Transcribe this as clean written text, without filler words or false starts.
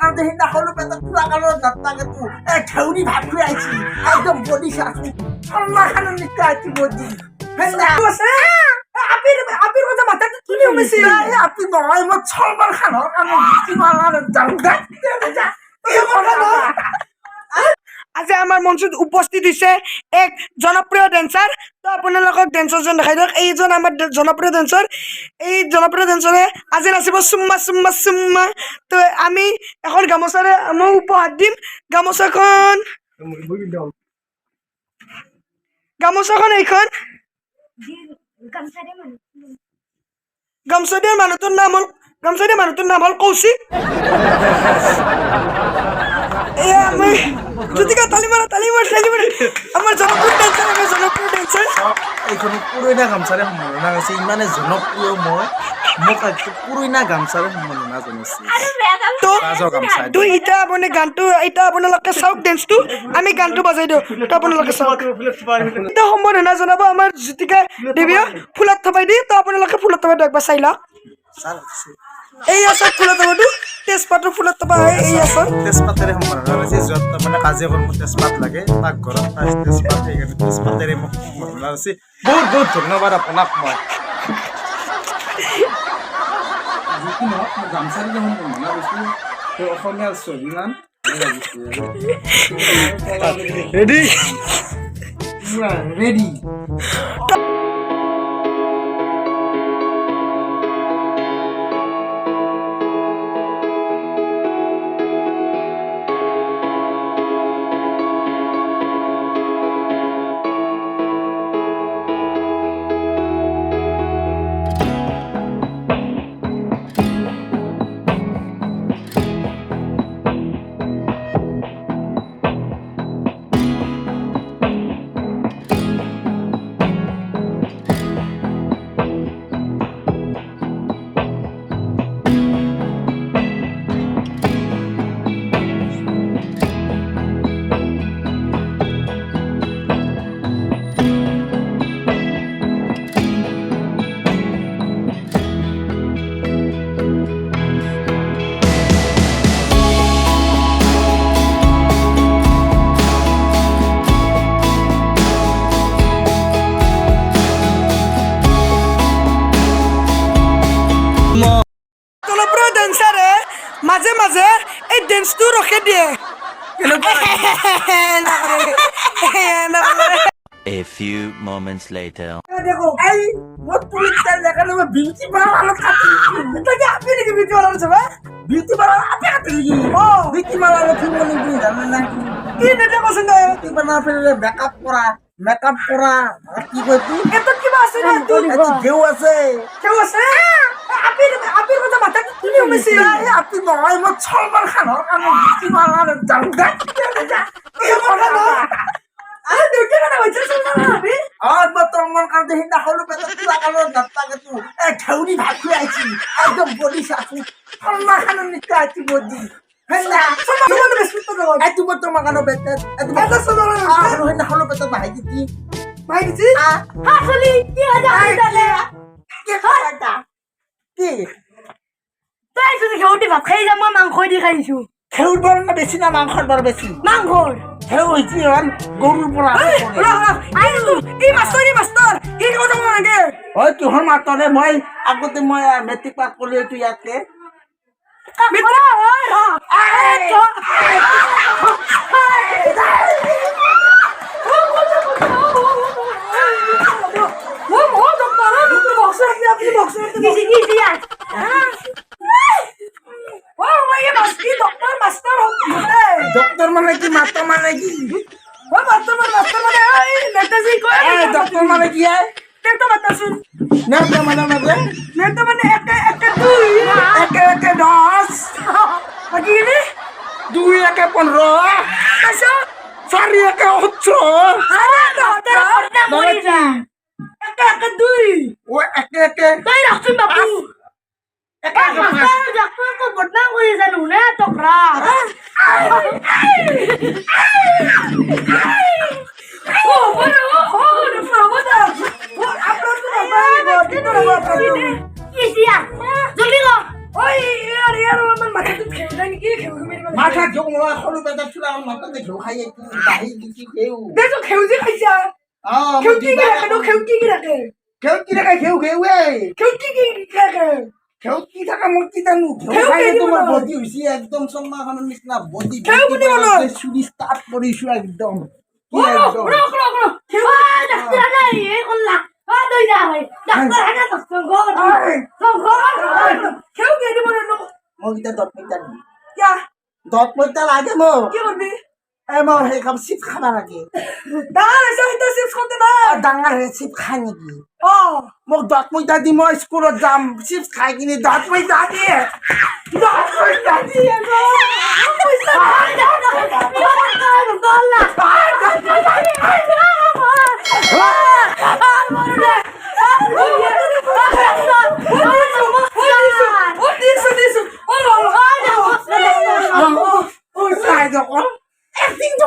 কারণে হিন্দা হলো পেটা পুরা কালো দাঁতাকে তু ঠেউনি ভাত খুলে আইছি একদম বডি সাথে আল্লাহ খান নিতে আইছি বডি হিন্দা বসে আপির কথা মাথা তুলি উমেছি আপি নয় মত ছলবার খানৰ কাৰণে কি মালাৰ জাংগা যা আজি আমাৰ মঞ্চত উপস্থিত হৈছে এক জনপ্ৰিয় ডেন্সাৰ তো আপোনালোকক ডেন্সাৰজন দেখাই দিয়ক এইজন আমাৰ জনপ্ৰিয় ডেন্সাৰ এই জনপ্ৰিয় ডেন্সাৰে আজি নাচিব চুম্মা চুম্মা চুম্মা তো আমি এখন গামোচাৰে মই উপহাৰ দিম গামোচাখন এইখন গামোচা দিয়া মানুহটোৰ নাম হ'ল কৌশিক এয়া আমি জ্যোতিকা তালি মাৰা আমাৰ জনপ্ৰিয় ডেন্সাৰ এইখন পুৰণা গামচাৰে সম্মাননা আছে ইমানে জনপ্ৰিয় মই মোক পুৰণা গামচাৰে সম্মাননা জনাইছে তো এতিয়া আপুনি গানটো এতিয়া আপোনালোকে চাওক ডেন্সটো আমি গানটো বজাই দিওঁ তো আপোনালোকে চাওক এতিয়া সম্বৰ্ধনা জনাব আমাৰ জ্যোতিকা দেৱীয়ে ফুলত থপাই দি তো আপোনালোকে ফুলত থপাই একবাৰ চাই লওক এই আছে ফুলত থপাটো তেজপাতৰ ফুলত থপা হয় এই আছে তেজপাতেৰে সম্মাননা আছে য'ত মানে কাজিয়া কৰিব তেজপাত লাগে পাকঘৰত তেজপাত সেইকাৰণে তেজপাতেৰে মোক সম্মাননা আছে বহুত ধন্যবাদ আপোনাক মই গামচাৰে সম্মাননা দিছোঁ অসমীয়া স্বাভিমান ৰেডি জনপ্ৰিয় ডেন্সাৰে মাজে মাজে এই ডেন্সটো ৰখি দিয়ে A few moments later. দেখো এই মত পুলিশ দেখানো বিউটি পার্লার কাটি তাকে আপনি নাকি বিউটি পার্লার আছে বা বিউটি পার্লার আপনি কাটি ও বিউটি পার্লার কি বলি কি জানেন না কি নেটে পছন্দ বিউটি পার্লার ফেলে মেকআপ করা কি কই তুই এত কিবা আছে না তুই কেউ আছে কেউ আছে আপনি কথা মাথা তুলি উমেছি আপনি নয় মত ছলবার খানৰ কাৰণে বিউটি পার্লার জাংগা যা ডিউটি কাটা হইছে আপনি আর বর্তমান কারণে হিন্দা হলো পেটা পুরা কালো দাঁতাকে তু ঠেউনি ভাত খুলে আইছি একদম বডি সাথে আল্লাহ খান নিতে আইছি বডি হিন্দা তোমার বেসপিত দাও এই তুমি তো মাগানো বেতে এটা সোনার আর হিন্দা হলো পেটা ভাই দিতি ভাই দিছি আসলে কি হাজার কি খাটা কি তাই যদি খেউটি ভাত খাই যাম মই মাংস দি খাইছো খেউর বড় না বেশি না মাংসর বড় বেশি মাংসৰ খেউ হইছি হল গরুর পড়া এই মাস্টার কি কথা বলা লাগে ওই তোহর মাতরে মই আগতে মই মেট্রিক পাস করলি তুই ইয়াতে ডক্টর মানে কি মাস্টার মানে কি ডক্টর মানে কি নেতা মানে একে 10 2 একে 15 4 একে 18 ও একে তই ৰাখচোন বাবু ডাক্তৰক বদনাম কৰি জানো নে টকৰা জলদি ক ওই ইয়ার আমার মাথাতে ফেলে নাকি মাথা ঝোক মই সৰু পেটত চোলা মাথাতে ঘেউ খাই একো বাঢ়ি দিছি ঘেউ দেছো খেউজি খাইছা খেউটি কি ৰাখে নো খেউটি কি ৰাখে ঘেউ কি থাকে ঘেউ ঘেউ খেউটি কি ৰাখে ঘেউ কি থাকে মই কি জানো ঘেউ ঘেউ খাই কেইদি তোমাৰ বনাই? বডি হৈছে একদম চলমাখনৰ নিচিনা বডি ঘেউ কোনে বনাই? চুৰি ষ্টাৰ্ট কৰিছো একদম কি ৰখ একদম ৰখ ৰখ ৰখ খেউ ডাক্তার নাই এই করলা দই যা ভাই ডাক্তার হানা তো গো খেউ কেইদি বনাই নো মই এতিয়া দত পইতা দিম ইয়া দত পইতা লাগে মোক কি করবি মই সেই কাম চিপ খাবা লাগে ডাঙৰ হৈছে সেইটো চিপছ খাওঁতে না ডাঙৰ হৈ চিপ খাই নেকি অ মোক দত পইতা দি মই স্কুলত যাম চিপছ খাই কিনি দত পইতা দিয়ে দত পইতা দিয়ে Acting to